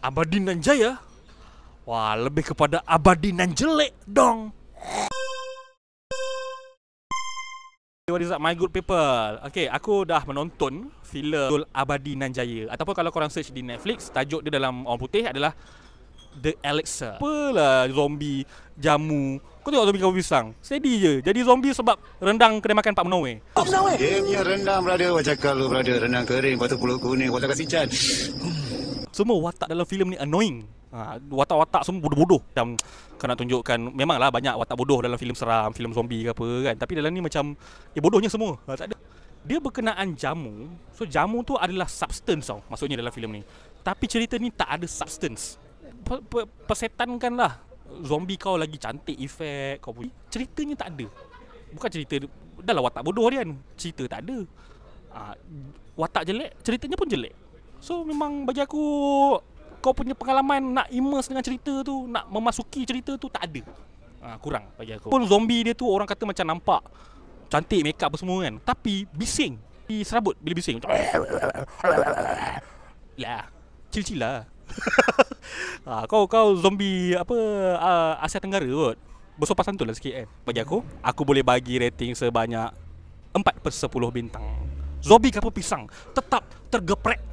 Abadi nan jaya? Wah, lebih kepada abadi nan jelek dong. What is up my good people? Okay, aku dah menonton filem Abadi Nan Jaya. Ataupun kalau korang search di Netflix, tajuk dia dalam orang putih adalah The Elixir. Apalah zombie, jamu. Kau tengok zombie kapal pisang, steady je. Jadi zombie sebab rendang kedai makan Pak Menawai. Dia punya rendang, brother. Macam kalau brother rendang kering, lepas tu pulut kuning, lepas tu kasih can. Semua watak dalam filem ni annoying. Watak-watak semua bodoh-bodoh. Macam kau nak tunjukkan, memanglah banyak watak bodoh dalam filem seram, filem zombie ke apa kan. Tapi dalam ni macam bodohnya semua. Tak ada. Dia berkenaan jamu. So jamu tu adalah substance tau, maksudnya dalam filem ni. Tapi cerita ni tak ada substance. Persetankanlah zombie kau lagi cantik efek kau punya. Ceritanya tak ada. Bukan cerita, dah lah watak bodoh dia kan. Cerita tak ada. Watak jelek, ceritanya pun jelek. So memang bagi aku, kau punya pengalaman nak immerse dengan cerita tu, nak memasuki cerita tu tak ada. Kurang bagi aku. Pun zombie dia tu orang kata macam nampak cantik, make up apa semua kan, tapi bising. Serabut bila bising. Lah, chill-chill lah. Kau zombie apa Asia Tenggara kot. Bersopan santun lah sikit kan. Bagi aku boleh bagi rating sebanyak 4/10 bintang. Zombie kapal pisang tetap tergeprek